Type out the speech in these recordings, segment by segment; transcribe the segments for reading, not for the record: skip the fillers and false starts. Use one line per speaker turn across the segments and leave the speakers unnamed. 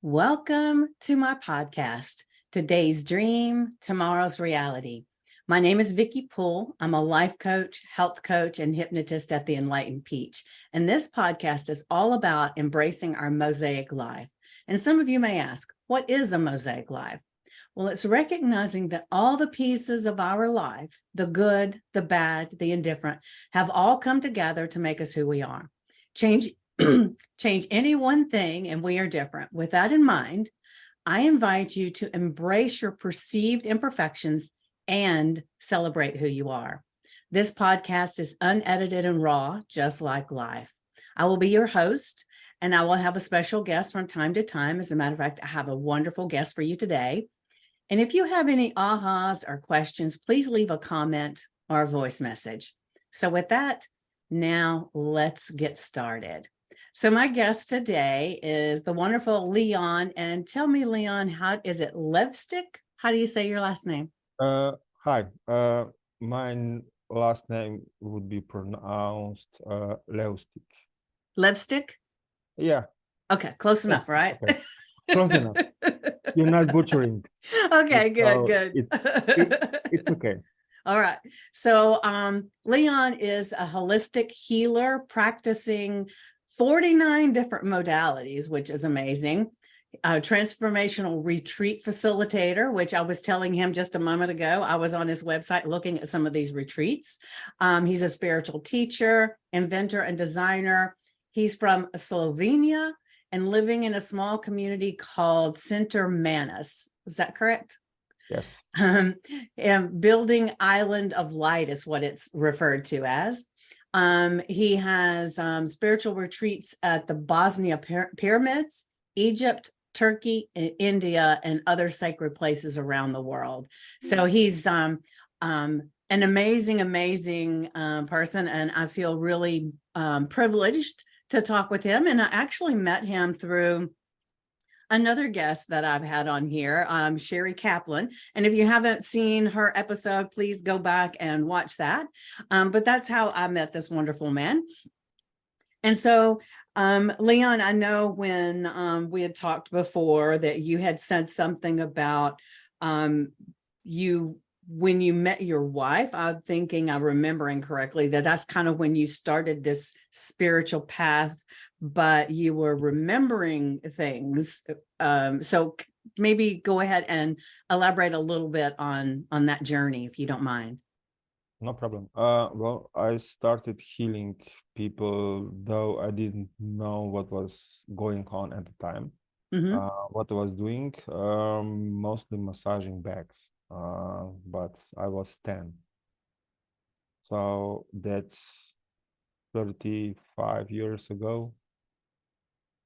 Welcome to my podcast, Today's Dream, Tomorrow's Reality. My name is Vicki Poole. I'm a life coach, health coach, and hypnotist at the Enlightened Peach. And this podcast is all about embracing our mosaic life. And some of you may ask, what is a mosaic life? Well, it's recognizing that all the pieces of our life, the good, the bad, the indifferent, have all come together to make us who we are. Change any one thing and we are different. With that in mind, I invite you to embrace your perceived imperfections and celebrate who you are. This podcast is unedited and raw, just like life. I will be your host, and I will have a special guest from time to time. As a matter of fact, I have a wonderful guest for you today. And if you have any ahas or questions, please leave a comment or a voice message. So with that, now let's get started. So my guest today is the wonderful Leon. And tell me, Leon, how is it Levstik? How do you say your last name?
Hi. My last name would be pronounced Levstik.
Levstik?
Yeah.
Okay, close enough, right?
Okay. Close enough. You're not butchering.
Okay, good,
So
good.
It's okay.
All right. So Leon is a holistic healer practicing 49 different modalities, which is amazing. A transformational retreat facilitator, which I was telling him just a moment ago. I was on his website looking at some of these retreats. He's a spiritual teacher, inventor, and designer. He's from Slovenia and living in a small community called Center Manus. Is that correct?
Yes.
And building Island of Light is what it's referred to as. He has spiritual retreats at the Bosnian Pyramids, Egypt, Turkey, India, and other sacred places around the world. So he's an amazing person, and I feel really privileged to talk with him. And I actually met him through another guest that I've had on here, Sherry Kaplan. And if you haven't seen her episode, please go back and watch that. But that's how I met this wonderful man. And so, Leon, I know when we had talked before that you had said something about when you met your wife. I'm thinking, I'm remembering correctly, that's kind of when you started this spiritual path, but you were remembering things. So maybe go ahead and elaborate a little bit on that journey, if you don't mind.
No problem. Well, I started healing people, though I didn't know what was going on at the time.
Mm-hmm.
What I was doing, mostly massaging backs. But I was 10. So that's 35 years ago.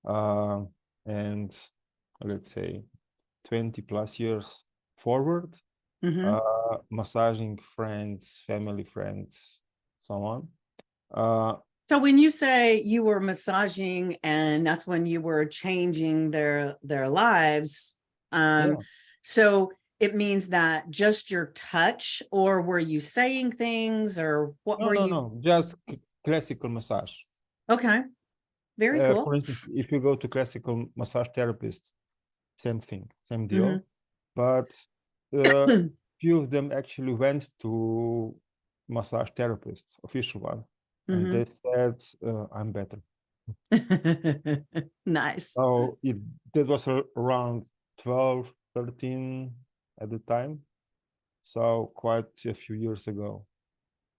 And let's say 20 plus years forward, massaging friends, family friends, so on.
So when you say you were massaging and that's when you were changing their lives,
Yeah.
so it means that just your touch, or were you saying things, or what were you?
No, just classical massage.
Okay, very cool.
For instance, if you go to classical massage therapist, same thing, same deal. But few of them actually went to massage therapist, official one, and they said, I'm better.
Nice.
So that was around 12, 13 at the time. So quite a few years ago.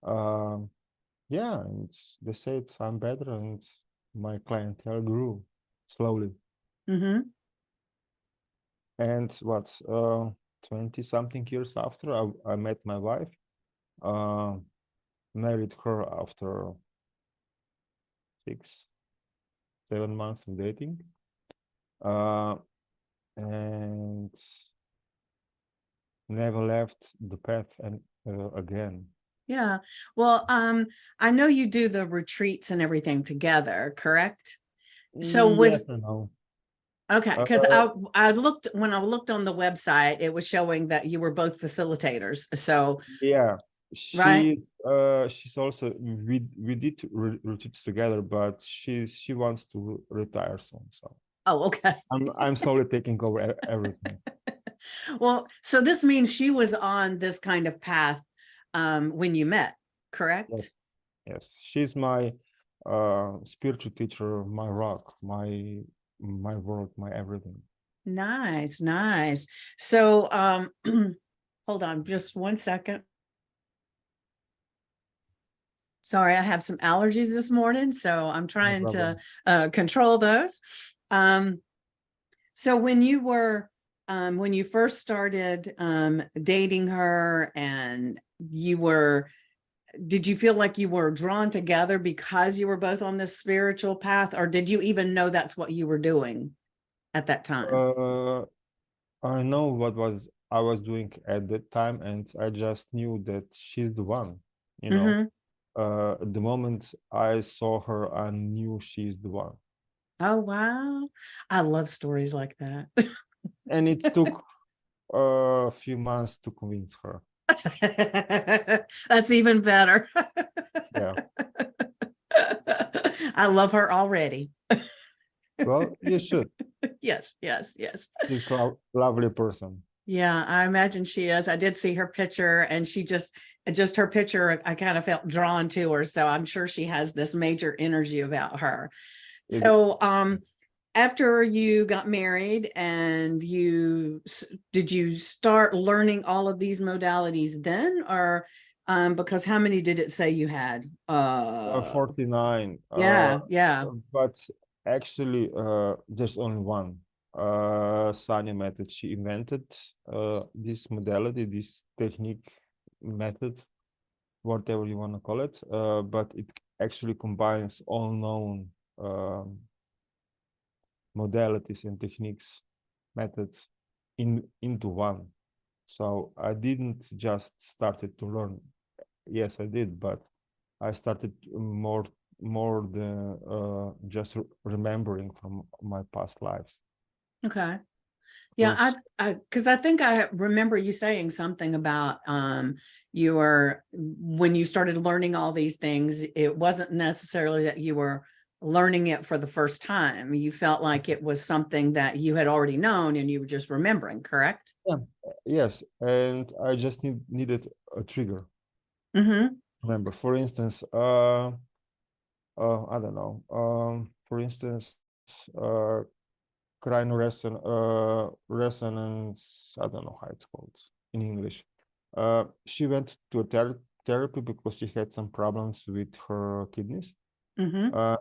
Yeah, and they said I'm better, and my clientele grew slowly. And what, 20 something years after I met my wife, married her after 6-7 months of dating, and never left the path and again.
Yeah. Well, I know you do the retreats and everything together, correct? So
Yes or no?
Okay, because I looked when I looked on the website, it was showing that you were both facilitators. So
yeah,
right.
She's also we did retreats together, but she wants to retire soon. So
Oh, okay.
I'm slowly taking over everything.
Well, so this means she was on this kind of path when you met, correct?
Yes. She's my spiritual teacher, my rock, my world, my everything.
Nice, nice. So hold on just 1 second. Sorry, I have some allergies this morning, so I'm trying to control those. So when you first started dating her, and did you feel like you were drawn together because you were both on this spiritual path, or did you even know that's what you were doing at that time?
I know what I was doing at that time, and I just knew that she's the one, you know.
Mm-hmm.
The moment I saw her, I knew she's the one.
Oh, wow. I love stories like that.
And it took a few months to convince her.
That's even better.
Yeah.
I love her already.
Well, you should.
Yes, yes, yes.
She's a lovely person.
Yeah, I imagine she is. I did see her picture, and she just her picture, I kind of felt drawn to her. So I'm sure she has this major energy about her. So after you got married, and did you start learning all of these modalities then, or because how many did it say you had?
49.
Yeah.
But actually, there's only one. Sanya method. She invented this modality, this technique, method, whatever you want to call it. But it actually combines all known modalities and techniques, methods into one. So I didn't just started to learn. Yes, I did, but I started more than just remembering from my past lives.
Okay. Yeah, because I think I remember you saying something about when you started learning all these things, it wasn't necessarily that you were learning it for the first time. You felt like it was something that you had already known and you were just remembering, correct?
Yeah. Yes, and I just needed a trigger.
Mm-hmm.
Remember, for instance, I don't know. For instance, resonance. I don't know how it's called in English. She went to a therapy because she had some problems with her kidneys.
Mm-hmm.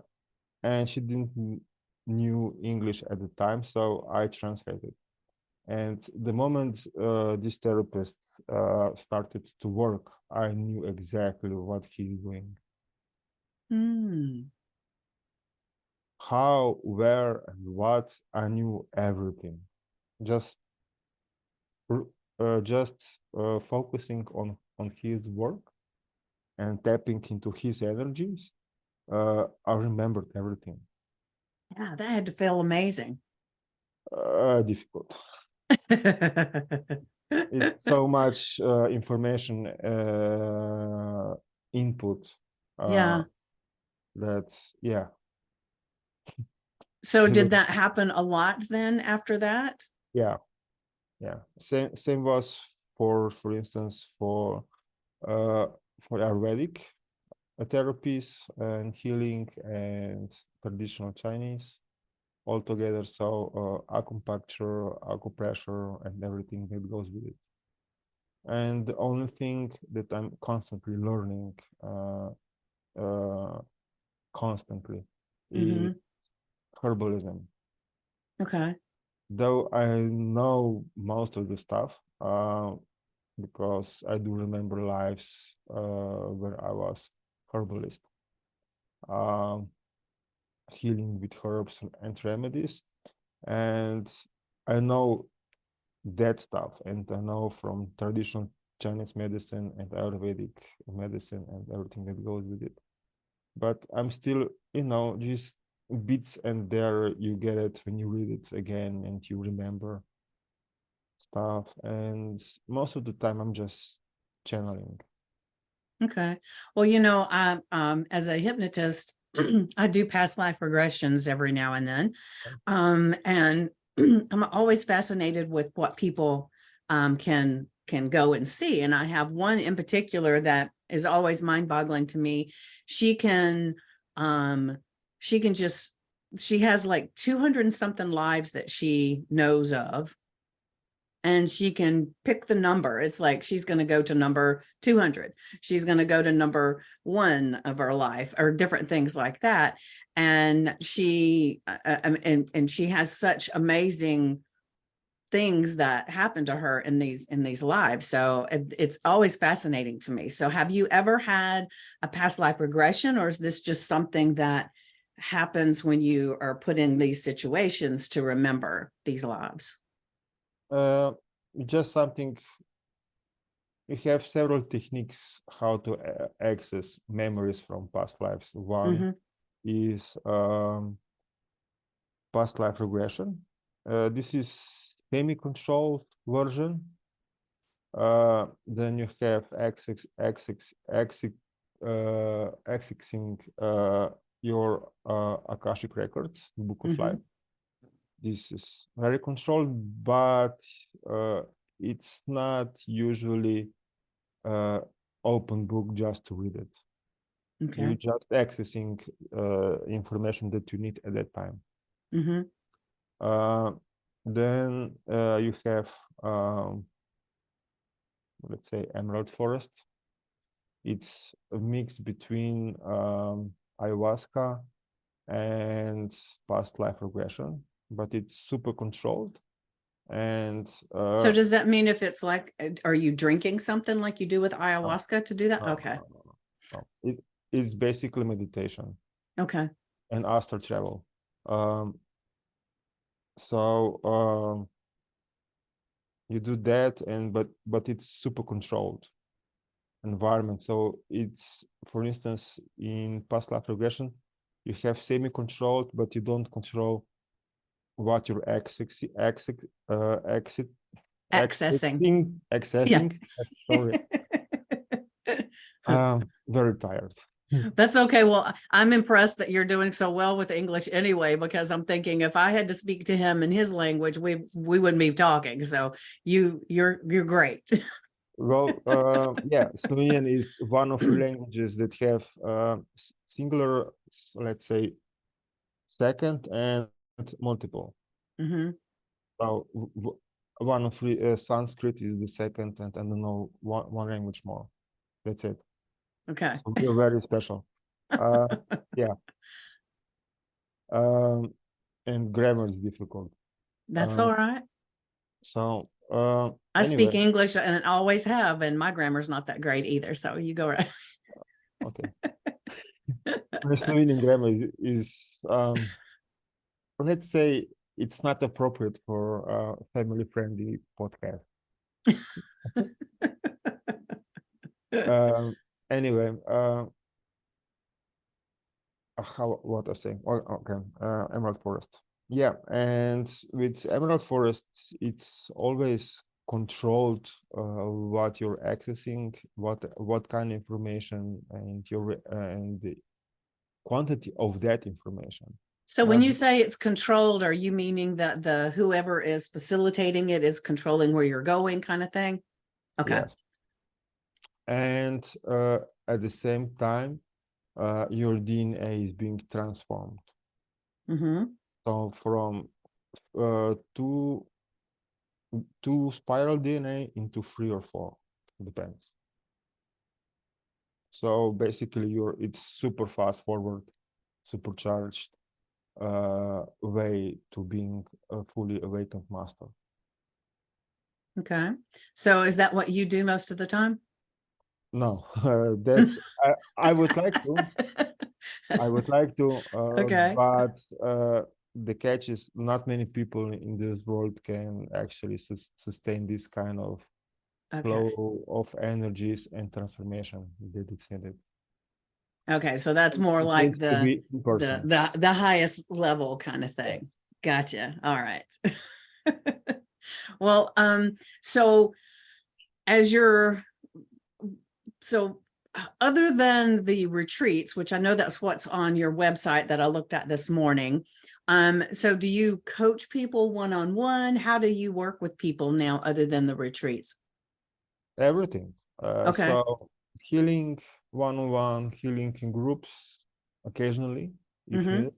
And she didn't knew English at the time, so I translated. And the moment this therapist started to work, I knew exactly what he's doing.
Mm.
How, where, and what, I knew everything. Just focusing on his work and tapping into his energies, I remembered everything.
Yeah, that had to feel amazing.
Difficult. It's so much information input.
Yeah.
That's yeah.
So did that happen a lot then after that?
Yeah. Same was for instance for Ayurvedic therapies and healing and traditional Chinese all together. So acupuncture, acupressure, and everything that goes with it. And the only thing that I'm constantly learning, constantly, is herbalism.
Okay.
Though I know most of the stuff, because I do remember lives where I was herbalist, healing with herbs and remedies, and I know that stuff, and I know from traditional Chinese medicine and Ayurvedic medicine and everything that goes with it. But I'm still, just bits, and there you get it when you read it again and you remember stuff. And most of the time I'm just channeling.
Okay. Well, I as a hypnotist, I do past life regressions every now and then. And I'm always fascinated with what people can go and see. And I have one in particular that is always mind-boggling to me. She has like 200 and something lives that she knows of. And she can pick the number. It's like she's going to go to number 200. She's going to go to number 1 of her life, or different things like that. And she and she has such amazing things that happen to her in these lives. So it's always fascinating to me. So have you ever had a past life regression, or is this just something that happens when you are put in these situations to remember these lives?
Just something. We have several techniques how to access memories from past lives. One is past life regression. This is semi-controlled version. Then you have accessing your Akashic Records, Book of Life. This is very controlled, but it's not usually open book just to read it.
Okay.
You're just accessing information that you need at that time. Then you have, let's say, Emerald Forest. It's a mix between ayahuasca and past life regression, but it's super controlled. And
so does that mean if it's like, are you drinking something like you do with ayahuasca to do that? Okay.
No. It's basically meditation.
Okay.
And astral travel. You do that, and but it's super controlled environment. So it's, for instance, in past life regression, you have semi-controlled, but you don't control what you're accessing.
Yeah.
Sorry. Very tired.
That's okay. Well, I'm impressed that you're doing so well with English anyway, because I'm thinking if I had to speak to him in his language, we wouldn't be talking. So you're great.
Well, yeah, Slovenian is one of the languages that have singular, let's say, second and multiple. So one of Sanskrit is the second, and I don't know, one language more. That's it.
Okay.
So we're very special. Yeah. And grammar is difficult.
That's all right.
So
I speak English and always have, and my grammar's not that great either. So you go right.
Okay. Slovenian grammar is let's say it's not appropriate for a family-friendly podcast. Anyway, what I was saying? Oh, okay, Emerald Forest. Yeah, and with Emerald Forest, it's always controlled what you're accessing, what kind of information, and the quantity of that information.
So when you say it's controlled, are you meaning that the whoever is facilitating it is controlling where you're going, kind of thing? Okay.
Yes. And at the same time, your DNA is being transformed. So from two spiral DNA into 3 or 4, depends. So basically, it's super fast forward, supercharged way to being a fully awakened master.
Okay. So is that what you do most of the time?
No, that's I would like to. I would like to,
okay.
But the catch is not many people in this world can actually sustain this kind of flow of energies and transformation that is needed.
Okay, so that's more like the highest level kind of thing. Yes. Gotcha. All right. Well, so other than the retreats, which I know that's what's on your website that I looked at this morning. So do you coach people one-on-one? How do you work with people now other than the retreats?
Everything.
Okay.
So healing one-on-one, healing in groups occasionally if
Mm-hmm.
needed.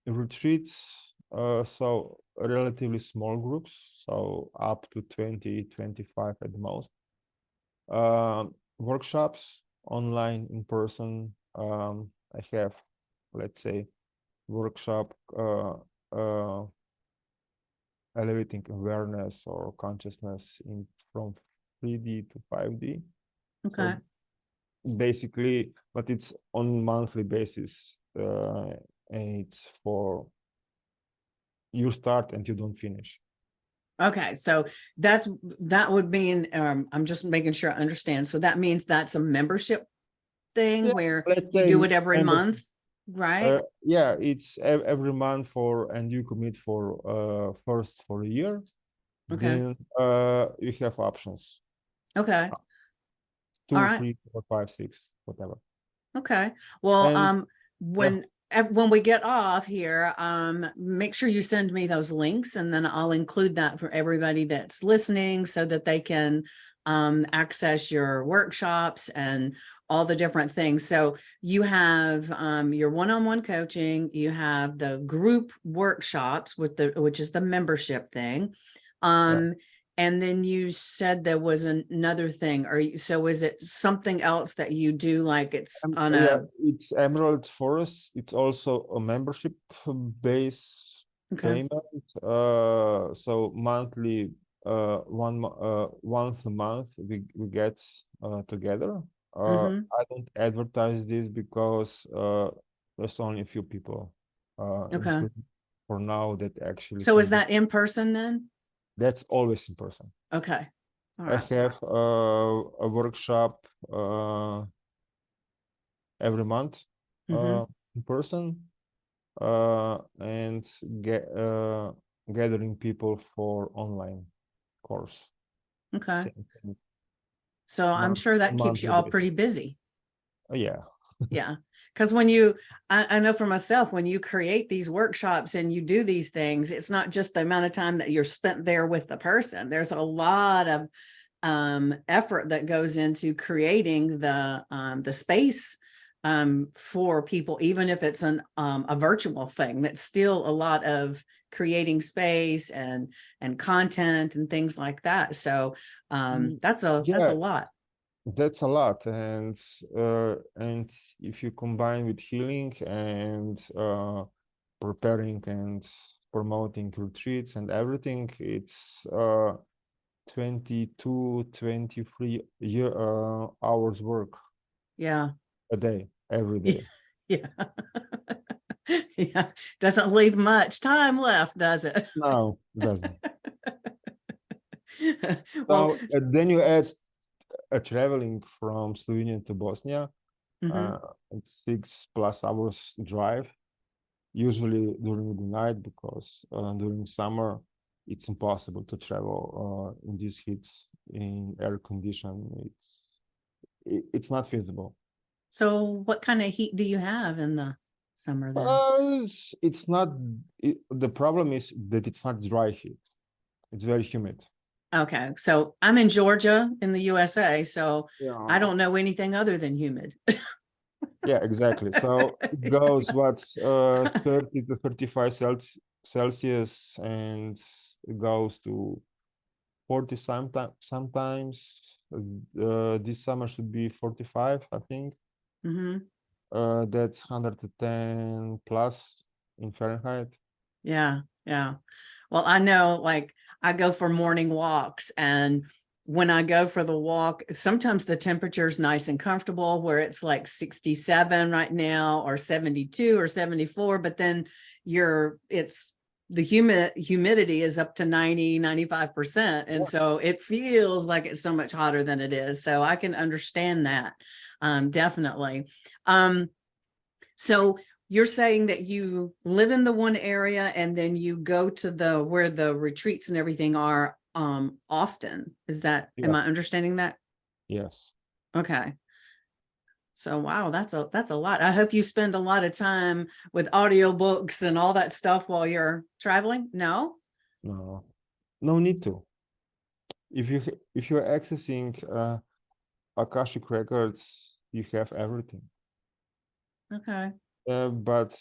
Retreats, so relatively small groups, so up to 20, 25 at the most. Workshops, online, in person. I have, let's say, workshop elevating awareness or consciousness in from 3D to 5D.
Okay.
So basically, but it's on monthly basis, and it's for you start and you don't finish.
Okay. So that would mean, I'm just making sure I understand. So that means that's a membership thing
Yeah,
where
let's
you
say
do it every
membership.
month, right?
Yeah, it's every month and you commit for first for a year.
Okay.
Then you have options.
Okay. All
2,
right.
3, 4, 5, 6, whatever.
Okay. Well,
And yeah,
when we get off here, make sure you send me those links, and then I'll include that for everybody that's listening so that they can access your workshops and all the different things. So you have your one-on-one coaching, you have the group workshops which is the membership thing.
yeah.
And then you said there was another thing. So is it something else that you do, like it's on
Yeah,
a,
it's Emerald Forest. It's also a membership base
okay.
payment. So monthly, once a month we get together.
Mm-hmm.
I don't advertise this because there's only a few people in
Okay.
Sweden for now that actually
So is
can do.
that in person then?
That's always in person.
Okay. All
I
right.
have a workshop every month
Mm-hmm.
in person, and gathering people for online course.
Okay.
Same thing,
So I'm sure
on
that keeps you
monthly
all
basis.
pretty busy.
Yeah,
Yeah. Because I know for myself, when you create these workshops and you do these things, it's not just the amount of time that you're spent there with the person. There's a lot of effort that goes into creating the space for people, even if it's a virtual thing. That's still a lot of creating space and content and things like that. So that's a
yeah,
lot.
that's a lot, and if you combine with healing and preparing and promoting retreats and everything, it's 22, 23 hours work
Yeah.
a day, every day.
Yeah. Yeah. Doesn't leave much time left, does it?
No, it doesn't.
Well,
So then you add traveling from Slovenia to Bosnia.
mhm.
It's 6+ hours drive, usually during the night, because during summer it's impossible to travel in these heats in air condition. It's not feasible.
So what kind of heat do you have in the summer then?
It's not. The problem is that it's not dry heat. It's very humid.
Okay, so I'm in Georgia in the USA, so I
Yeah.
don't know anything other than humid.
Yeah, exactly. So it goes what's 30 to 35 Celsius, and it goes to 40 sometimes. This summer should be 45, I think.
Hmm.
That's 110 plus in Fahrenheit.
Yeah, yeah. Well, I know, like, I go for morning walks, and when I go for the walk, sometimes the temperature is nice and comfortable, where it's like 67 right now, or 72 or 74, but then it's the humidity is up to 90-95%. And
Yeah.
so it feels like it's so much hotter than it is. So I can understand that. Definitely. So you're saying that you live in the one area and then you go to where the retreats and everything are often. Am
Yeah.
I understanding that?
Yes.
Okay. So wow, that's a lot. I hope you spend a lot of time with audiobooks and all that stuff while you're traveling. No?
No need to. If you're accessing Akashic Records, you have everything.
Okay.
But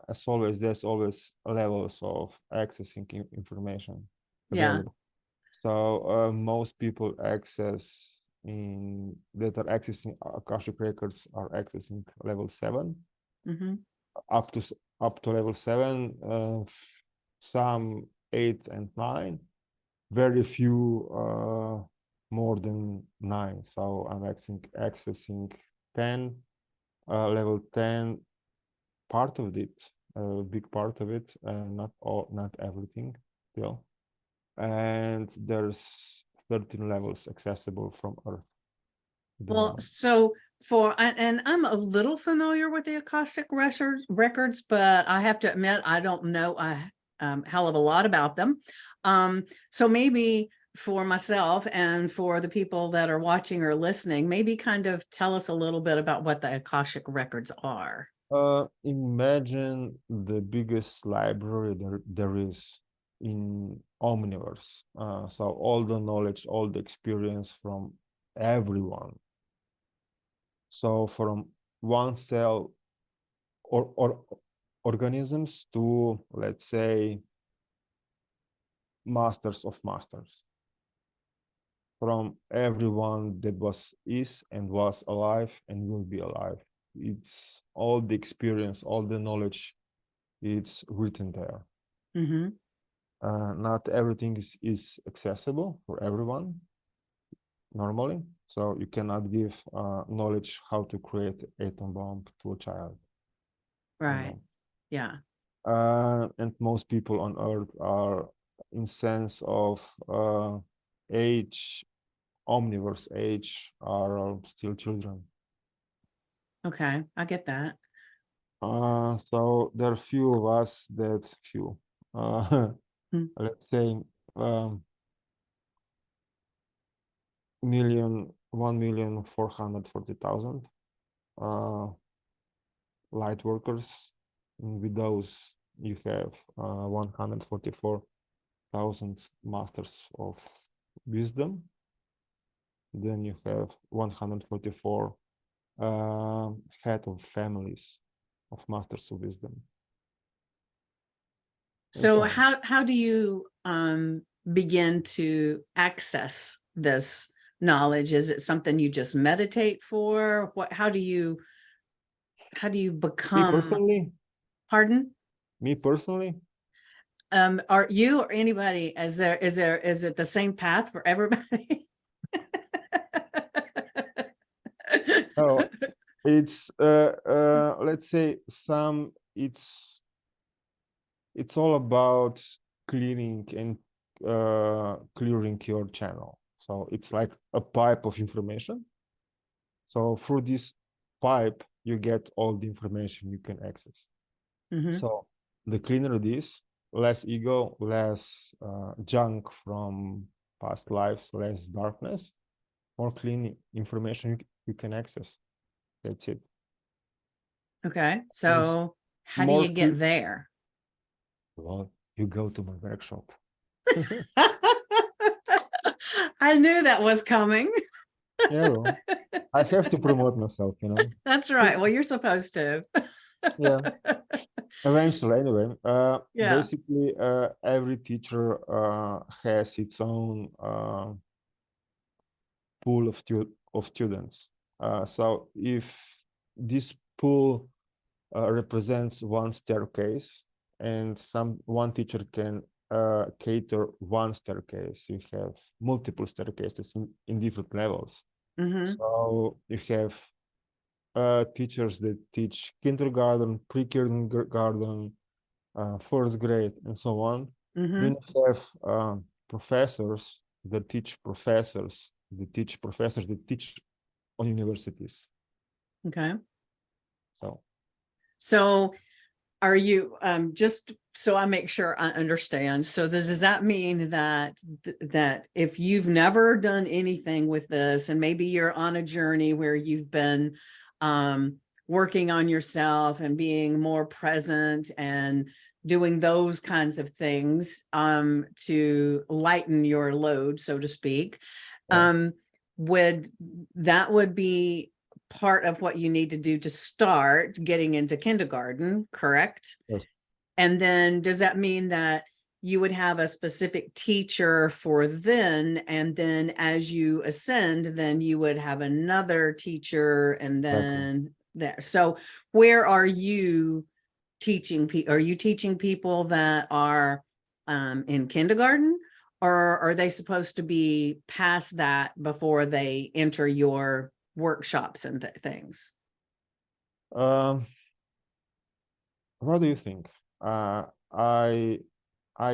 as always, there's always levels of accessing information available. So most people that are accessing Akashic Records are accessing level 7.
Mm-hmm.
Up to level 7, some 8 and 9. Very few more than 9. So I'm accessing 10, level 10, part of it, a big part of it, not everything still. And there's 13 levels accessible from Earth.
Well, so and I'm a little familiar with the Akashic records, but I have to admit, I don't know a hell of a lot about them. So maybe for myself and for the people that are watching or listening, maybe kind of tell us a little bit about what the Akashic records are.
Imagine the biggest library there is in omniverse. So all the knowledge, all the experience from everyone. So from one cell or organisms to, let's say, masters of masters. From everyone that is and was alive and will be alive. It's all the experience, all the knowledge, it's written there.
Mm-hmm.
Not everything is accessible for everyone normally. So you cannot give knowledge how to create atom bomb to a child.
Right. Yeah.
And most people on Earth are, in sense of age, omniverse age, are still children.
Okay, I get that.
So there are few of us that's few. Let's say 1,440,000 light workers. And with those, you have 144,000 masters of wisdom. Then you have 144 head of families of masters of wisdom.
So how do you begin to access this knowledge? Is it something you just meditate for? How do you become?
Me personally?
Pardon?
Me personally?
Are you or anybody, is it the same path for everybody?
Oh, it's let's say it's all about cleaning and clearing your channel. So it's like a pipe of information. So through this pipe, you get all the information you can access.
Mm-hmm.
So the cleaner it is, less ego, less junk from past lives, less darkness, more clean information you can access. That's it.
Okay, so how do
More
you get there?
Well, you go to my workshop.
I knew that was coming.
Yeah, well, I have to promote myself,
That's right. Well, you're supposed to.
Yeah, eventually, anyway.
Yeah.
Basically, every teacher has its own pool of students. So if this pool represents one staircase, and one teacher can cater one staircase, you have multiple staircases in different levels.
Mm-hmm.
So you have teachers that teach kindergarten, pre-kindergarten, first grade, and so on.
Mm-hmm.
Then you have professors that teach professors that teach on universities.
Okay.
So
are you just so I make sure I understand. So does that mean that that if you've never done anything with this, and maybe you're on a journey where you've been working on yourself and being more present and doing those kinds of things to lighten your load, so to speak, would be part of what you need to do to start getting into kindergarten, correct?
Yes.
And then does that mean that you would have a specific teacher for then, and then as you ascend, then you would have another teacher, and then there. So where are you teaching people? Are you teaching people that are in kindergarten, or are they supposed to be past that before they enter your workshops and things?
What do you think? I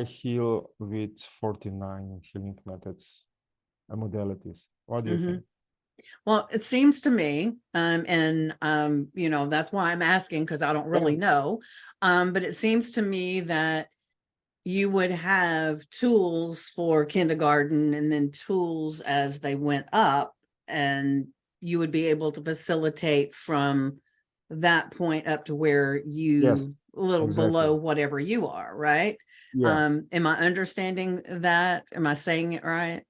heal with 49 healing methods and modalities. What do you think?
Well, it seems to me, you know, that's why I'm asking, because I don't really know. But it seems to me that you would have tools for kindergarten and then tools as they went up, and you would be able to facilitate from that point up to where you a little below whatever you are, right? Am I understanding that? Am I saying it right?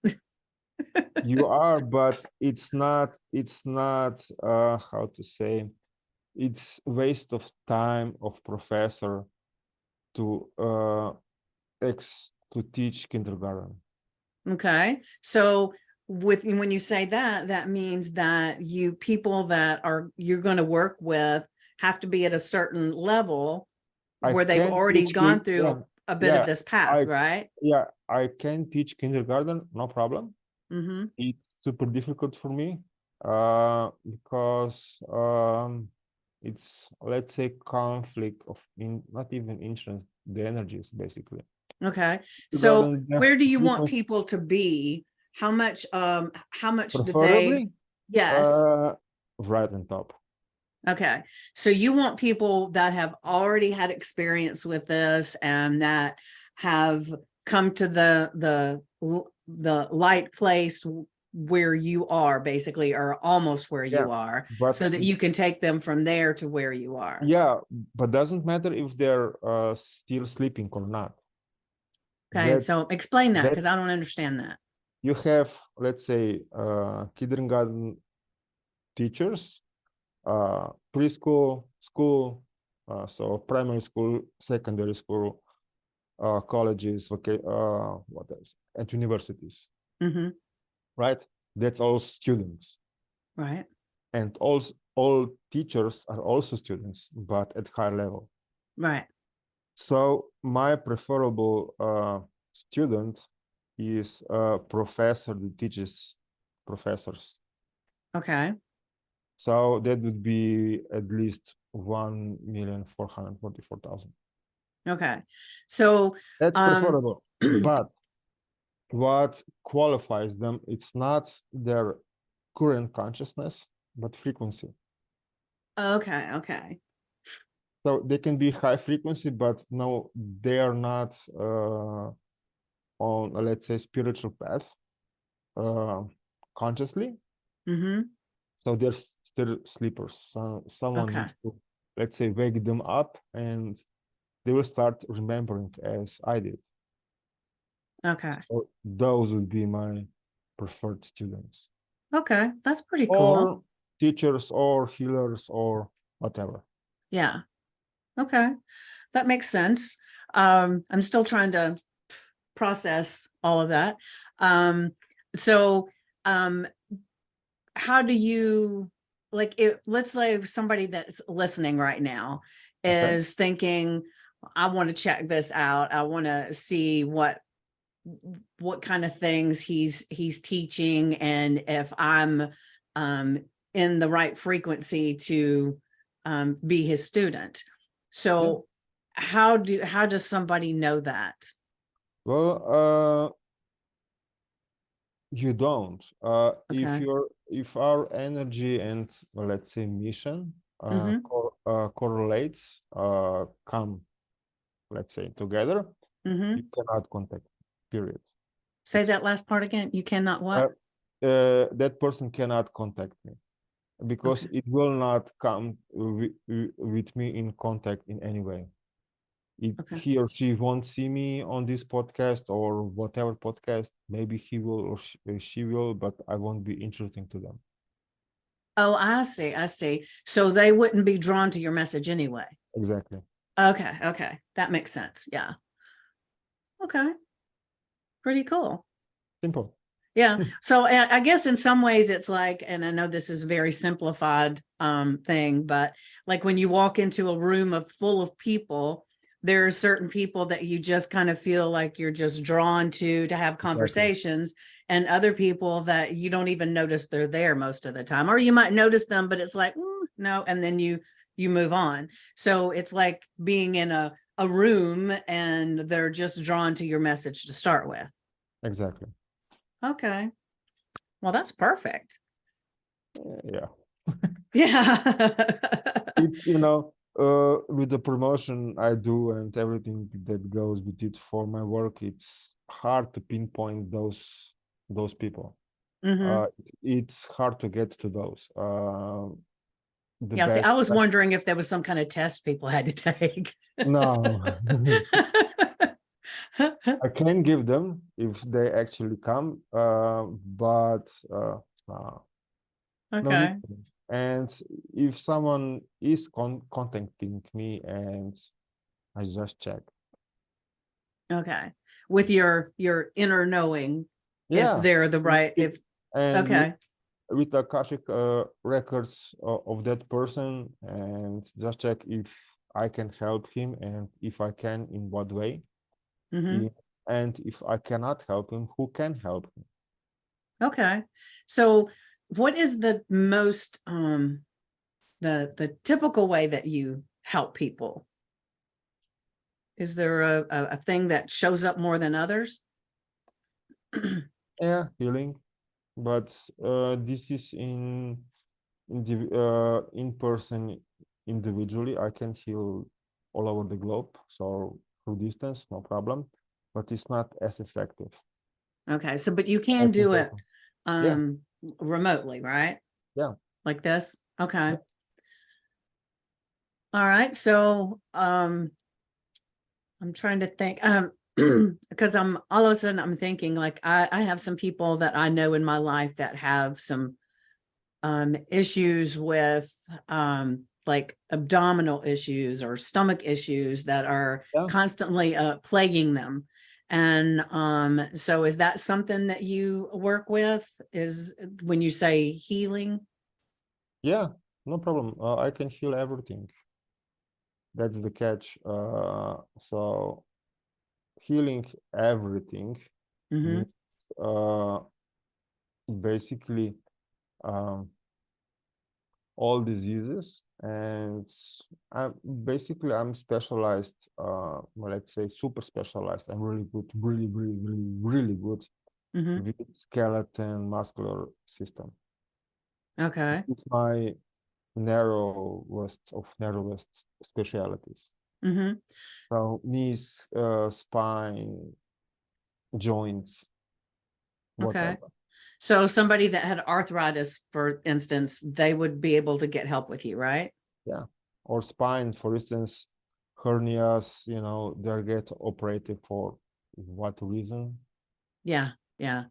You are, but it's not how to say, it's waste of time of professor to teach kindergarten.
Okay, so when you say that, that means that people that you're going to work with have to be at a certain level where they've already gone through a bit of this path, right?
Yeah, I can teach kindergarten, no problem. It's super difficult for me because it's, let's say, conflict of not even interest, the energies basically.
Okay, so where do you want people to be? How much do they? Yes.
Right on top.
Okay, so you want people that have already had experience with this and that have come to the light place where you are, basically, or almost where you are, so that you can take them from there to where you are.
Yeah, but doesn't matter if they're still sleeping or not.
Okay, so explain that, because I don't understand that.
You have, let's say, kindergarten teachers, preschool, school, so primary school, secondary school, colleges, okay, what else? At universities, right? That's all students,
right?
And all teachers are also students, but at higher level,
right?
So my preferable student is a professor that teaches professors.
Okay.
So that would be at least 1,444,000.
Okay, so
that's preferable. But what qualifies them, it's not their current consciousness, but frequency.
Okay.
So they can be high frequency, but no, they are not on, let's say, spiritual path consciously. So they're still sleepers. So someone needs to, let's say, wake them up, and they will start remembering as I did.
Okay.
So those would be my preferred students.
Okay, that's pretty cool.
Or teachers or healers or whatever.
Yeah. Okay, that makes sense. I'm still trying to process all of that. So how do you, like, let's say somebody that's listening right now is thinking, I want to check this out. I want to see what kind of things he's teaching, and if I'm in the right frequency to be his student. So how does somebody know that?
Well, you don't. If our energy and, let's say, mission correlates, come let's say, together,
Mm-hmm.
you cannot contact, period.
Say that last part again. You cannot what?
That person cannot contact me because
Okay.
it will not come with me in contact in any way.
Okay.
He or she won't see me on this podcast or whatever podcast. Maybe he will or she will, but I won't be interesting to them.
Oh, I see. I see. So they wouldn't be drawn to your message anyway.
Exactly.
Okay. Okay. That makes sense. Yeah. Okay. Pretty cool.
Simple.
Yeah. So I guess in some ways it's like, and I know this is a very simplified thing, but like when you walk into a room full of people, there are certain people that you just kind of feel like you're just drawn to have conversations, and other people that you don't even notice they're there most of the time, or you might notice them, but it's like, no, and then you move on. So it's like being in a room and they're just drawn to your message to start with.
Exactly.
Okay. Well, that's perfect.
Yeah.
Yeah.
It's, with the promotion I do and everything that goes with it for my work, it's hard to pinpoint those people.
Mm-hmm.
It's hard to get to those. The
Yeah. See, I
best.
was wondering if there was some kind of test people had to take.
No. I can give them if they actually come, but no need.
Okay.
And if someone is contacting me and I just check.
Okay. With your inner knowing, if
Yeah.
they're the right, if
And
okay.
with the Akashic records of that person, and just check if I can help him and if I can, in what way.
Mm-hmm.
And if I cannot help him, who can help him?
Okay. So what is the most the typical way that you help people? Is there a thing that shows up more than others?
Yeah, healing. But this is in person individually. I can heal all over the globe, so through distance, no problem. But it's not as effective.
Okay. So, but you can
As in
do it
person.
remotely, right?
Yeah.
Like this. Okay.
Yeah.
All right. So I'm trying to think because I'm all of a sudden I'm thinking like I have some people that I know in my life that have some issues with like abdominal issues or stomach issues that are
Yeah.
constantly plaguing them. And so is that something that you work with, is when you say healing?
Yeah, no problem. I can heal everything. That's the catch. So healing everything
Mm-hmm.
means basically um, all diseases, and I'm specialized, well, let's say super specialized. I'm really good, really good
Mm-hmm.
with skeleton muscular system.
Okay.
It's my narrowest specialities.
Mm-hmm.
So knees, spine, joints,
Okay.
whatever.
So somebody that had arthritis, for instance, they would be able to get help with you, right?
Yeah. Or spine, for instance, hernias, they get operated for what reason?
Yeah. Yeah.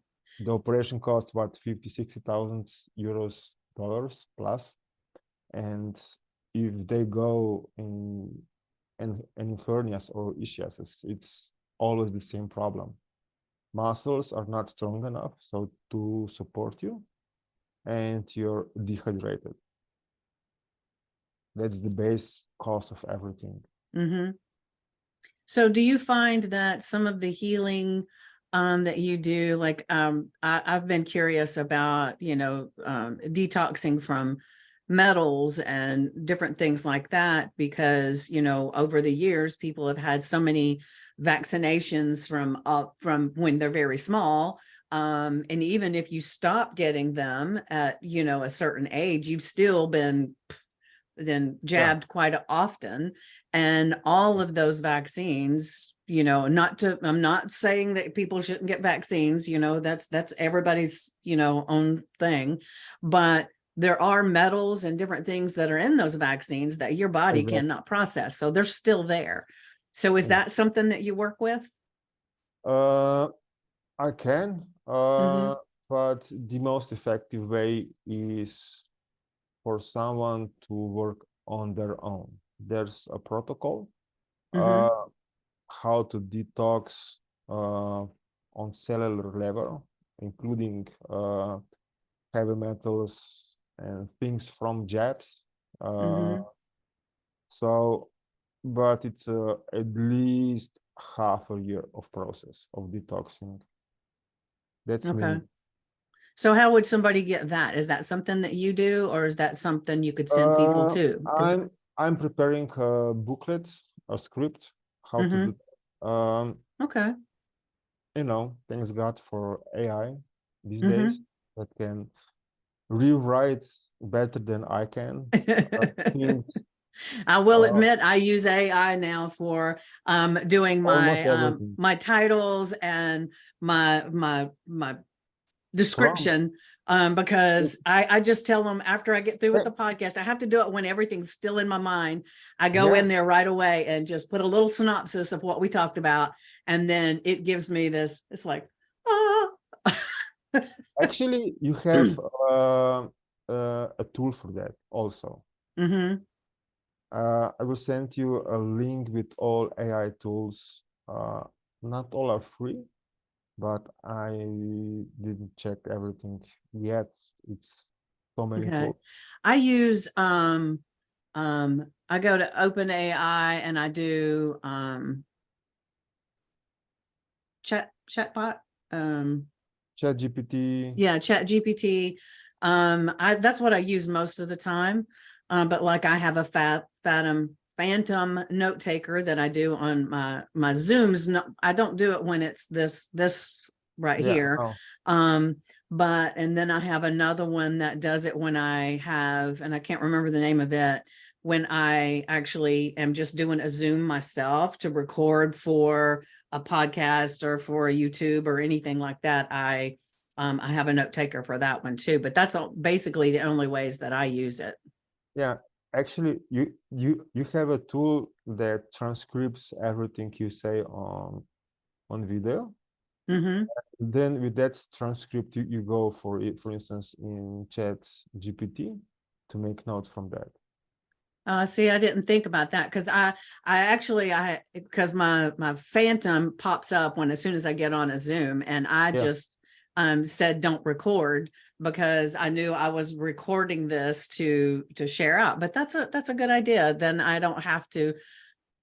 The operation costs what, 50,000-60,000 euros, dollars plus. And if they go in hernias or ischiases, it's always the same problem. Muscles are not strong enough so to support you, and you're dehydrated. That's the base cause of everything.
Mm-hmm. So do you find that some of the healing that you do, like I've been curious about, detoxing from metals and different things like that, because, over the years, people have had so many vaccinations from when they're very small. And even if you stop getting them at, a certain age, you've still been then
Yeah.
jabbed quite often. And all of those vaccines, I'm not saying that people shouldn't get vaccines, that's everybody's, own thing, but there are metals and different things that are in those vaccines that your body
Exactly.
cannot process. So they're still there. So is that something that you work with?
I can, but the most effective way is for someone to work on their own. There's a protocol, how to detox on cellular level, including heavy metals and things from jabs. So, but it's at least half a year of process of detoxing. That's me.
So how would somebody get that? Is that something that you do, or is that something you could send people to?
I'm preparing a booklet, a script, how to do that. Thanks God for AI these days that can rewrite better than I can. Things,
I will admit I use AI now for doing my my titles and my description, because I just tell them after I get through with the podcast. I have to do it when everything's still in my mind. I go in there right away and just put a little synopsis of what we talked about, and then it gives me this, it's like,
Actually, you have a tool for that also. I will send you a link with all AI tools. Not all are free, but I didn't check everything yet. It's so many tools.
I use I go to OpenAI and I do chatbot.
ChatGPT.
Yeah, ChatGPT. That's what I use most of the time. But like I have a phantom note taker that I do on my Zooms. No, I don't do it when it's this right here. But and then I have another one that does it when I have, and I can't remember the name of it, when I actually am just doing a Zoom myself to record for a podcast or for a YouTube or anything like that. I have a note taker for that one too, but that's basically the only ways that I use it.
Yeah, actually, you have a tool that transcribes everything you say on video. Then with that transcript, you go for it, for instance, in ChatGPT to make notes from that.
See, I didn't think about that because because my phantom pops up as soon as I get on a Zoom, and I just said don't record because I knew I was recording this to share out. But that's a good idea. Then I don't have to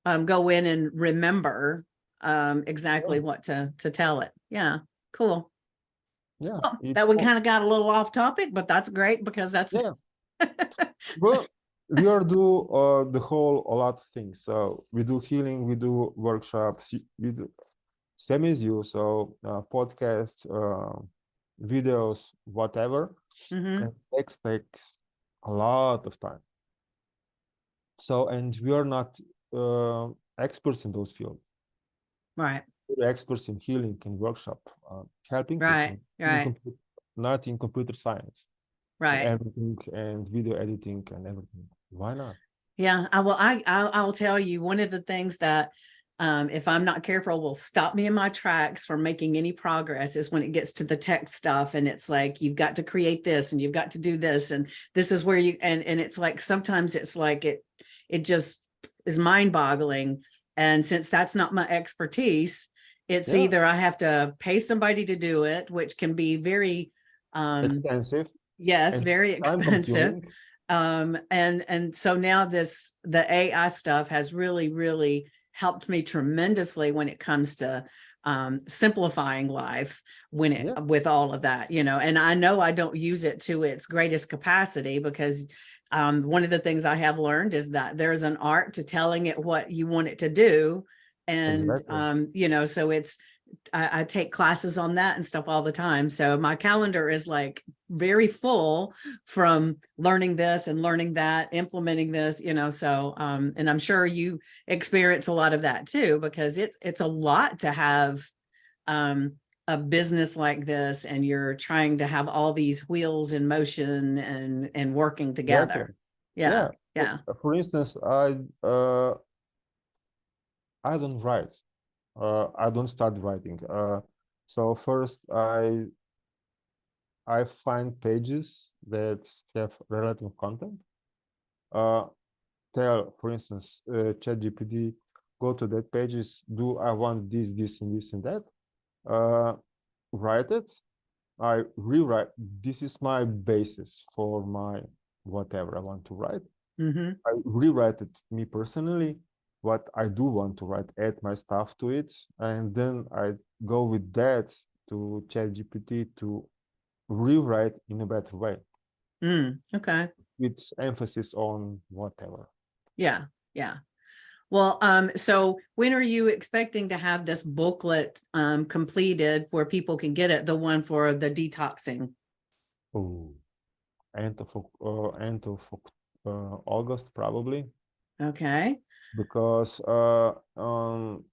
go in and remember exactly what to tell it. Yeah, cool.
Yeah,
well, that we kind of got a little off topic, but that's great because that's
well, we are do the whole a lot of things. So we do healing, we do workshops, we do same as you. So podcasts, videos, whatever. And takes a lot of time. So, and we are not experts in those fields.
Right.
We're experts in healing and workshop, helping
people.
Not in computer science.
Right.
And everything and video editing and everything. Why not?
Yeah. I'll tell you, one of the things that if I'm not careful will stop me in my tracks from making any progress is when it gets to the tech stuff, and it's like you've got to create this and you've got to do this, and this is where you and it's like sometimes it's like it just is mind-boggling. And since that's not my expertise, it's either I have to pay somebody to do it, which can be very
expensive.
Yes, very expensive. And so now the AI stuff has really helped me tremendously when it comes to simplifying life with all of that, and I know I don't use it to its greatest capacity because one of the things I have learned is that there's an art to telling it what you want it to do. And, so I take classes on that and stuff all the time. So my calendar is like very full from learning this and learning that, implementing this, you know, so, and I'm sure you experience a lot of that too, because it's a lot to have, a business like this, and you're trying to have all these wheels in motion and working together. Yeah. Yeah.
For instance, I don't write. I don't start writing. So first I find pages that have relative content. Tell, for instance, ChatGPT, go to that pages. Do I want this, this, and this, and that? Write it. I rewrite. This is my basis for my whatever I want to write. I rewrite it, me personally, what I do want to write, add my stuff to it, and then I go with that to ChatGPT to rewrite in a better way.
Okay.
With emphasis on whatever.
Yeah. Yeah. Well, so when are you expecting to have this booklet completed where people can get it, the one for the detoxing?
Oh, end of August probably.
Okay.
Because on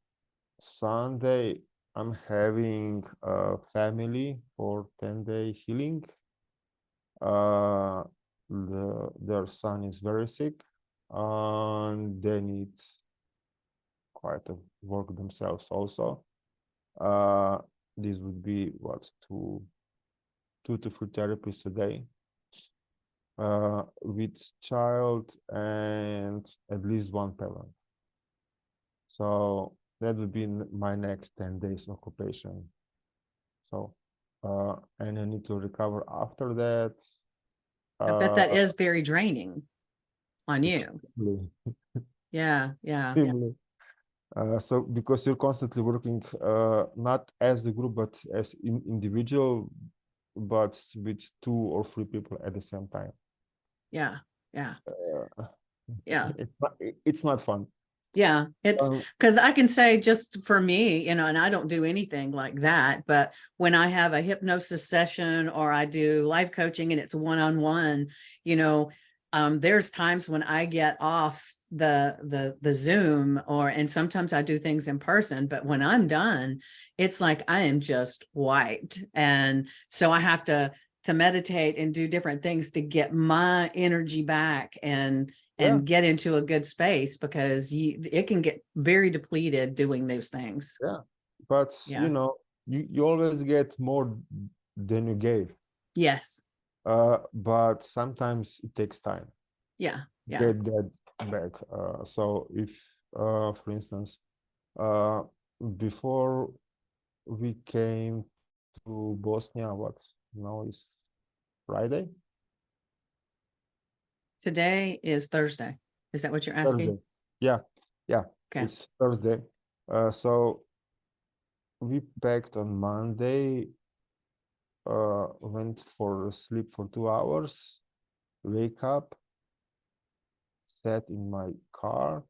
Sunday I'm having a family for 10-day healing. Their son is very sick, and they need quite a work themselves also. This would be what, two to three therapies a day, with child and at least one parent. So that would be my next 10 days occupation. So and I need to recover after that.
I bet that is very draining on you. Yeah. Yeah.
So because you're constantly working not as a group but as individual, but with 2 or 3 people at the same time.
Yeah. Yeah. Yeah.
It's not fun.
Yeah, it's because I can say, just for me, you know, and I don't do anything like that, but when I have a hypnosis session or I do life coaching and it's one-on-one, you know, there's times when I get off the Zoom, and sometimes I do things in person, but when I'm done, it's like I am just wiped. And so I have to meditate and do different things to get my energy back and get into a good space, because it can get very depleted doing those things.
But you know, you always get more than you gave.
Yes.
But sometimes it takes time. Get that back. So if for instance, before we came to Bosnia, what now is Friday?
Today is Thursday. Is that what you're asking?
Thursday. Yeah. Okay. It's Thursday. So we packed on Monday, went for sleep for 2 hours, wake up, sat in my car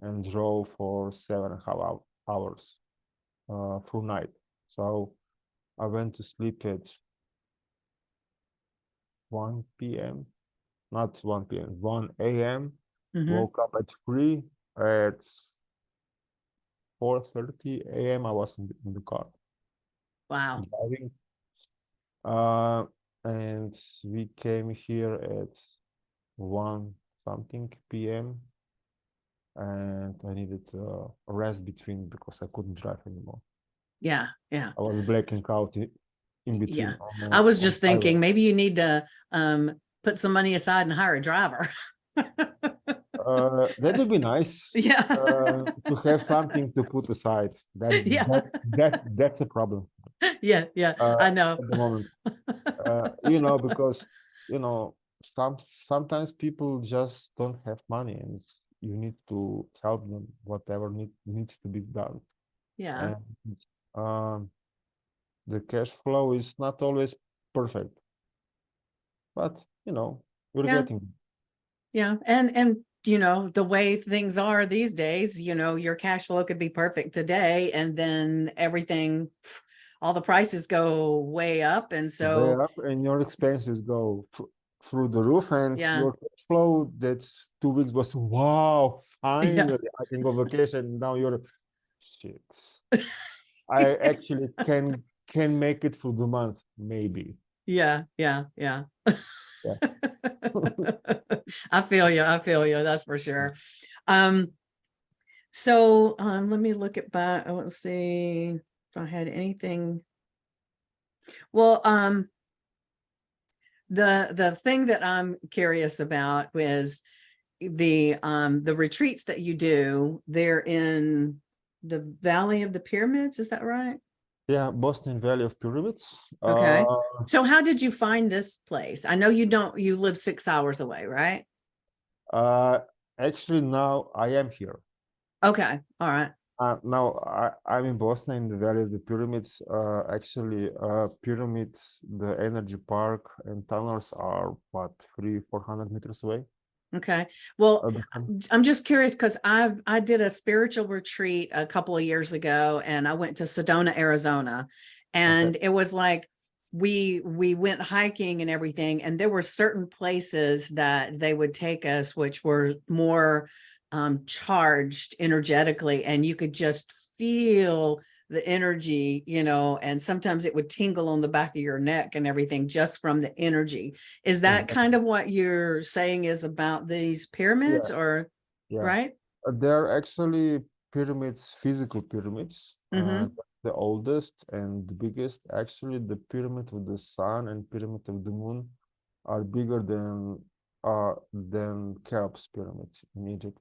and drove for 7.5 hours through night. So I went to sleep at 1 p.m. Not 1 p.m., 1 a.m. Woke up at 3. At 4:30 a.m. I was in the car.
Wow.
Driving. And we came here at 1 something p.m. and I needed a rest between because I couldn't drive anymore.
Yeah.
I was blacking out in between.
I was just thinking maybe you need to put some money aside and hire a driver.
That would be nice. To have something to put aside. That's a problem.
I know.
At the moment. You know, because you know, sometimes people just don't have money and you need to help them whatever needs to be done. And the cash flow is not always perfect, but you know, we're getting.
And the way things are these days, your cash flow could be perfect today, and then everything, all the prices go way up. And
way
so,
up, and your expenses go through the roof, and
yeah,
your cash flow that's 2 weeks was, wow,
yeah,
finally I can go vacation. Now you're shit. I actually can make it through the month, maybe.
yeah, yeah, yeah.
Yeah.
I feel you. I feel you. That's for sure. Um, so let me look at back. Let's see if I had anything. Well, the thing that I'm curious about is the retreats that you do. They're in the Valley of the Pyramids. Is that right?
Yeah, Bosnian Valley of Pyramids.
Okay. So how did you find this place? I know you live 6 hours away, right?
Uh, actually, now I am here.
Okay. All right.
Now I'm in Bosnia in the Valley of the Pyramids. Actually, pyramids, the energy park and tunnels are what, 300-400 meters away.
Okay. Well,
Uh,
I'm just curious because I did a spiritual retreat a couple of years ago, and I went to Sedona, Arizona,
okay.
and it was like we went hiking and everything, and there were certain places that they would take us which were more charged energetically, and you could just feel the energy, and sometimes it would tingle on the back of your neck and everything just from the energy. Is that kind
Exactly.
of what you're saying is about these pyramids,
Yeah,
or
yeah.
right?
They're actually pyramids, physical pyramids.
Mm-hmm.
The oldest and the biggest. Actually, the pyramid of the sun and pyramid of the moon are bigger than Cheops pyramid in Egypt.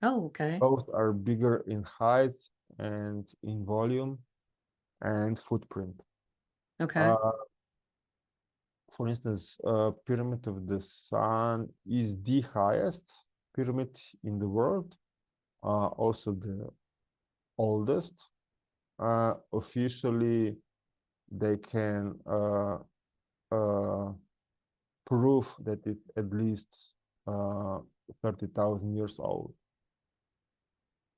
Oh, okay.
Both are bigger in height and in volume and footprint.
Okay.
Uh, for instance, Pyramid of the Sun is the highest pyramid in the world, also the oldest. Officially, they can prove that it's at least uh, 30,000 years old,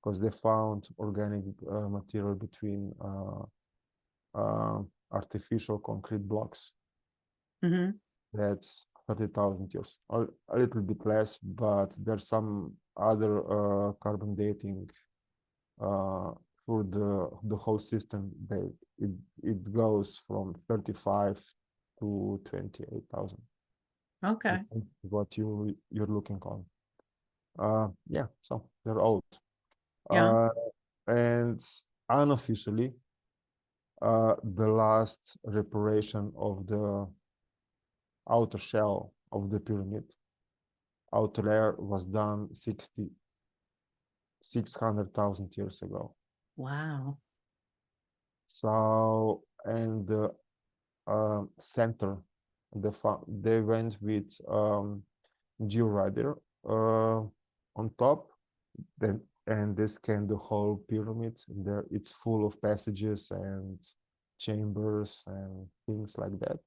because they found organic material between artificial concrete blocks.
Mm-hmm.
That's 30,000 years, or a little bit less, but there's some other carbon dating uh, for the whole system. It goes from 35 to 28,000.
Okay.
What you're looking on. Yeah, so they're old.
Yeah.
Uh, and unofficially, the last reparation of the outer shell of the pyramid, outer layer, was done 600,000 years ago.
Wow.
So, and the center, they went with georadar on top, then, and they scanned the whole pyramid. There, it's full of passages and chambers and things like that.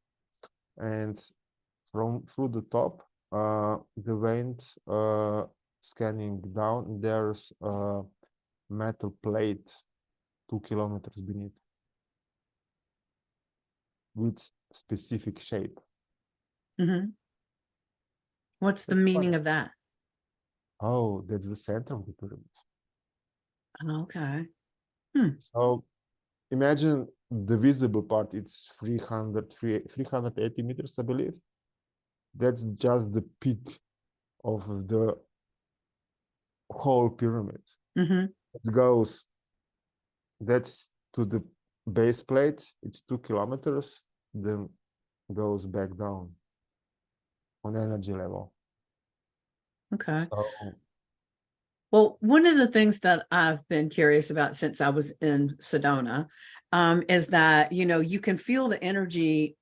And through the top, they went scanning down. There's a metal plate 2 kilometers beneath with specific shape.
Mm-hmm. What's the
That's
meaning
funny.
of that?
Oh, that's the center of the pyramid.
Okay. Hmm.
So imagine the visible part, it's 380 meters, I believe. That's just the peak of the whole pyramid.
Mm-hmm.
It goes, that's to the base plate, it's 2 kilometers, then goes back down on energy level.
Okay.
So
Well, one of the things that I've been curious about since I was in Sedona, is that, you can feel the energy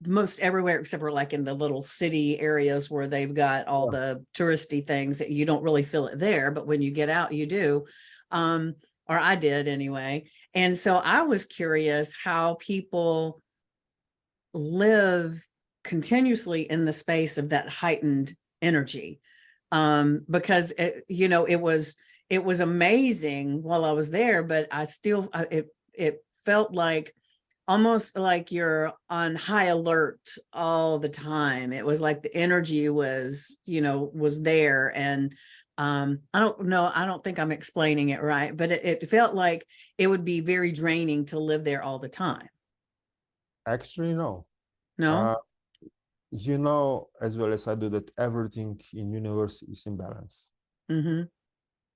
most everywhere except for like in the little city areas where they've got all
yeah,
the touristy things that you don't really feel it there, but when you get out, you do. Or I did anyway. And so I was curious how people live continuously in the space of that heightened energy. because it was amazing while I was there, but I still, it felt like almost like you're on high alert all the time. It was like the energy was, was there. And I don't know, I don't think I'm explaining it right, but it felt like it would be very draining to live there all the time.
Actually, no.
No?
You know as well as I do that everything in universe is in balance.
Mm-hmm.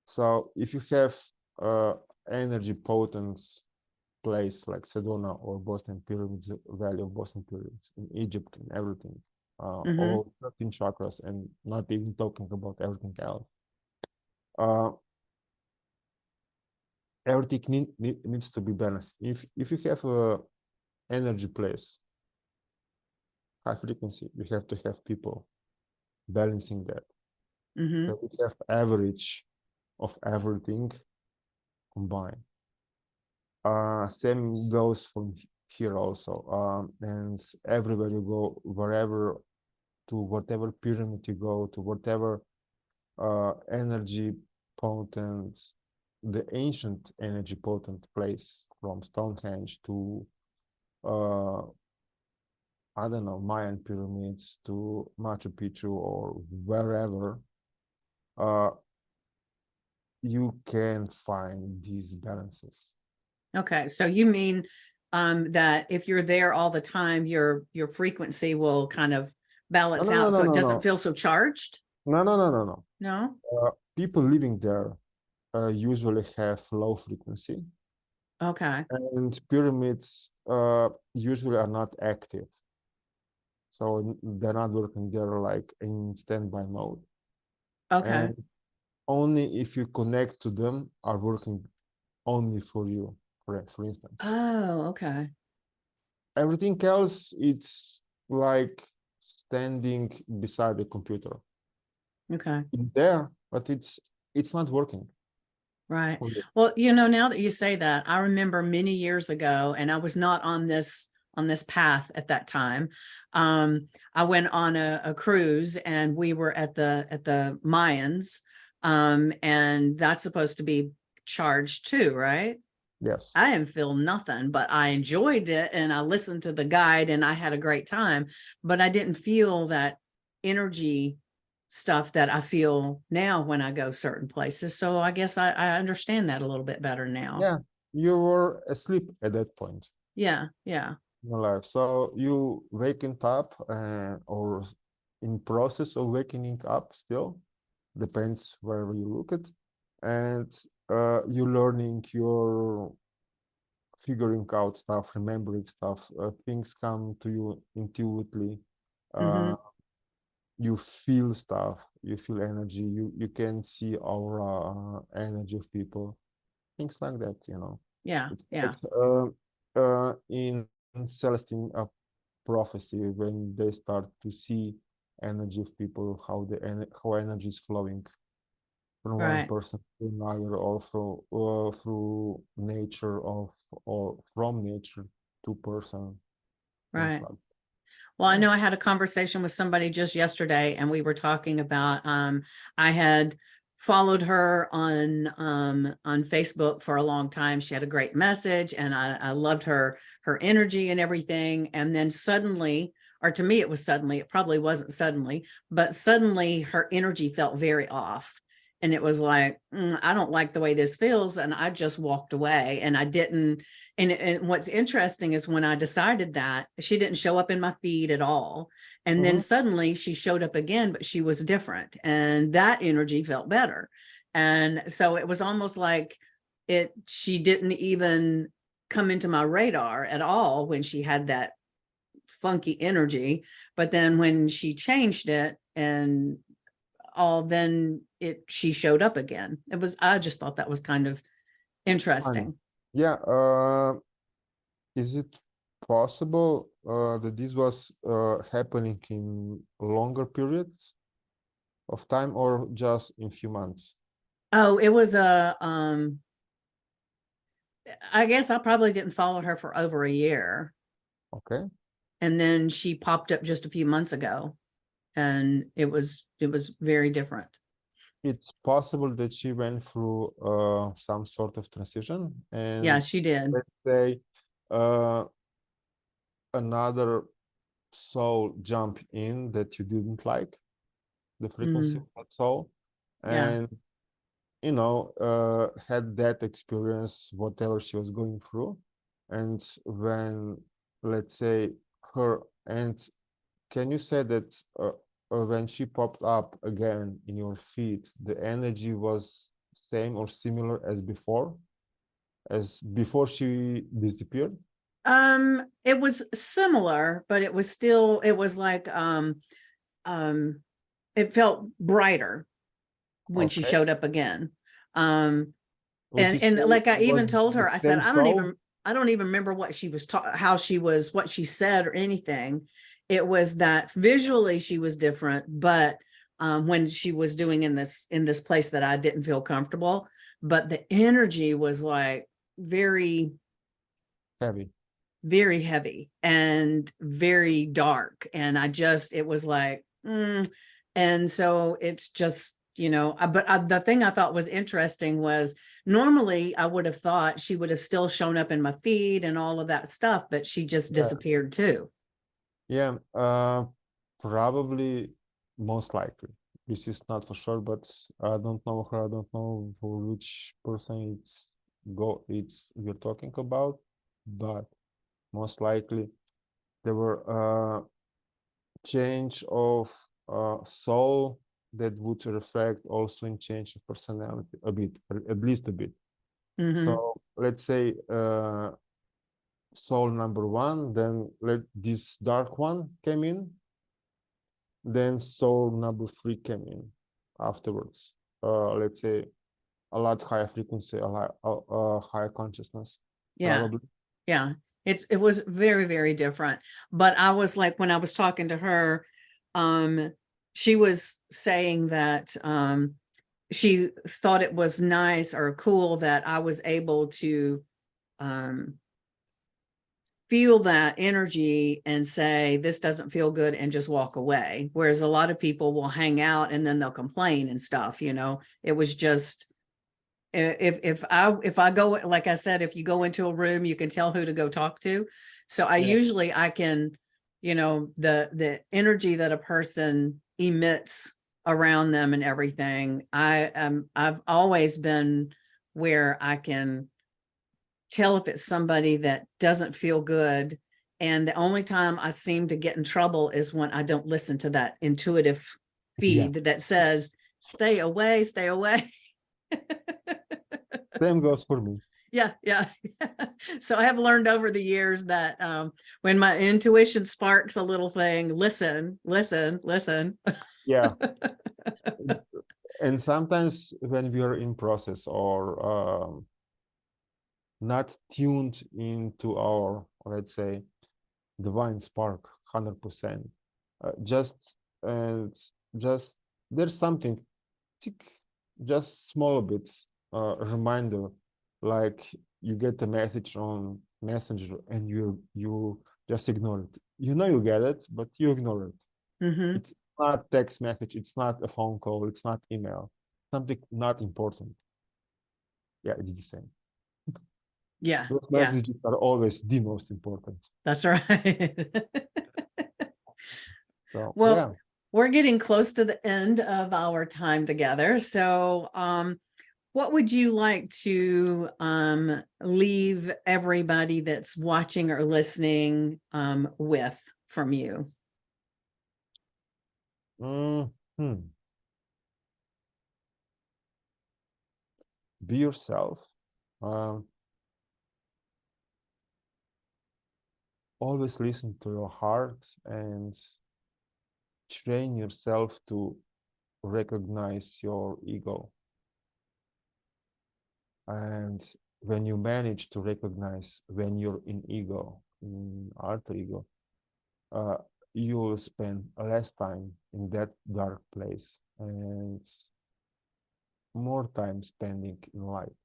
So if you have energy potent place like Sedona or Bosnian Pyramids, Valley of Bosnian Pyramids in Egypt and everything,
Mm-hmm.
all 13 chakras, and not even talking about everything else. Everything needs to be balanced. If you have a energy place, high frequency, you have to have people balancing that.
Mm-hmm.
So we have average of everything combined. Same goes from here also. And everywhere you go, wherever, to whatever pyramid you go, to whatever energy potent, the ancient energy potent place, from Stonehenge to I don't know, Mayan pyramids to Machu Picchu or wherever, you can find these balances.
Okay, so you mean that if you're there all the time, your frequency will kind of balance out, so it doesn't feel so charged?
No.
No?
People living there usually have low frequency,
Okay.
and pyramids usually are not active. So they're not working there like in standby mode.
Okay.
And only if you connect to them are working only for you, for instance.
Oh, okay.
Everything else, it's like standing beside the computer.
Okay.
It's there, but it's not working.
Right. Well, now that you say that, I remember many years ago, and I was not on this path at that time. I went on a cruise, and we were at the Mayans, and that's supposed to be charged too, right?
Yes.
I didn't feel nothing, but I enjoyed it, and I listened to the guide, and I had a great time, but I didn't feel that energy stuff that I feel now when I go certain places. So I guess I understand that a little bit better now.
Yeah, you were asleep at that point
Yeah.
in your life. So you waking up or in process of waking up still, depends wherever you look at, and you learning, you're figuring out stuff, remembering stuff, things come to you intuitively.
Mm-hmm.
You feel stuff, you feel energy, you can see aura, energy of people, things like that,
Yeah.
It's
Yeah.
like in Celestine prophecy, when they start to see energy of people, how energy is flowing from one
Right.
person to another, also through nature or from nature to person, things
Right.
like that.
Well, I
Yeah.
know I had a conversation with somebody just yesterday, and we were talking about I had followed her on Facebook for a long time. She had a great message, and I loved her energy and everything. And then suddenly, or to me it was suddenly, it probably wasn't suddenly, but suddenly her energy felt very off. And it was like, I don't like the way this feels. And I just walked away, and I didn't. And what's interesting is when I decided that, she didn't show up in my feed at all. And then suddenly she showed up again, but she was different. And that energy felt better. And so it was almost like she didn't even come into my radar at all when she had that funky energy. But then when she changed it and then she showed up again. I just thought that was kind of
Funny.
interesting.
Yeah. Is it possible that this was happening in longer periods of time or just in few months?
Oh, it was I guess I probably didn't follow her for over a year.
Okay.
And then she popped up just a few months ago, and it was very different.
it's possible that she went through some sort of transition,
Yeah,
and
she did.
let's say another soul jump in that you didn't like the frequency of that soul,
Yeah.
and had that experience, whatever she was going through. And when, let's say, her, and can you say that when she popped up again in your feed, the energy was same or similar as before she disappeared?
It was similar, but it was still, it was like it felt brighter when she
Okay.
showed up again.
Would you
And
say
like I
it was
even told
the
her, I said,
same soul?
I don't even remember what she was how she was, what she said or anything. It was that visually she was different, but when she was doing in this place that I didn't feel comfortable, but the energy was like very
Heavy.
very heavy and very dark. And it was like, and so it's just, the thing I thought was interesting was normally I would have thought she would have still shown up in my feed and all of that stuff, but she just disappeared too.
Yeah, probably, most likely. This is not for sure, but I don't know her. I don't know for which person it's we're talking about, but most likely there were change of soul that would reflect also in change of personality a bit, at least a bit. So let's say soul number one, then this dark one came in, then soul number three came in afterwards. Let's say a lot higher frequency, a higher consciousness.
Yeah.
Probably.
Yeah. It was very, very different. But I was like, when I was talking to her, she was saying that she thought it was nice or cool that I was able to feel that energy and say, this doesn't feel good, and just walk away. Whereas a lot of people will hang out and then they'll complain and stuff, It was just, if I go, like I said, if you go into a room, you can tell who to go talk to. So usually I can, the energy that a person emits around them and everything, I've always been where I can tell if it's somebody that doesn't feel good. And the only time I seem to get in trouble is when I don't listen to that intuitive feed that says, stay away, stay away.
Same goes for me.
Yeah. So I have learned over the years that when my intuition sparks a little thing, listen.
Yeah. And sometimes when we are in process or not tuned into our, let's say, divine spark 100%, just and just there's something tick, just small bits reminder, like you get a message on messenger and you just ignore it. You get it, but you ignore it. It's not text message, it's not a phone call, it's not email, something not important. Yeah, it's the same.
Yeah.
Those messages are always the most important.
That's right.
So
well,
yeah.
we're getting close to the end of our time together. So what would you like to leave everybody that's watching or listening with from you?
Be yourself. Always listen to your heart and train yourself to recognize your ego. And when you manage to recognize when you're in ego, in alter ego, you will spend less time in that dark place and more time spending in light.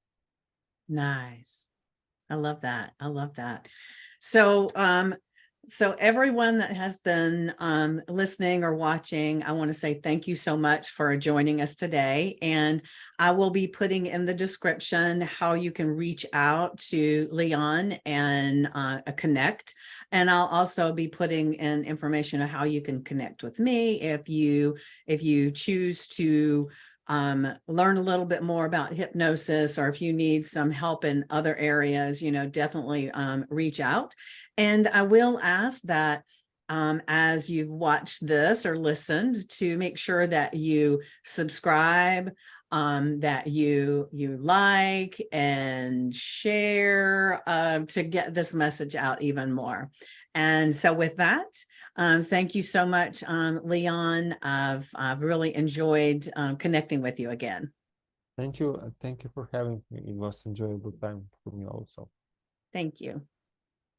Nice. I love that. So So everyone that has been listening or watching, I want to say thank you so much for joining us today. And I will be putting in the description how you can reach out to Leon and connect. And I'll also be putting in information on how you can connect with me if you choose to learn a little bit more about hypnosis, or if you need some help in other areas, definitely reach out. And I will ask that as you've watched this or listened, to make sure that you subscribe, that you like and share to get this message out even more. And so with that, thank you so much, Leon. I've really enjoyed connecting with you again.
Thank you. Thank you for having me. It was enjoyable time for me also.
Thank you.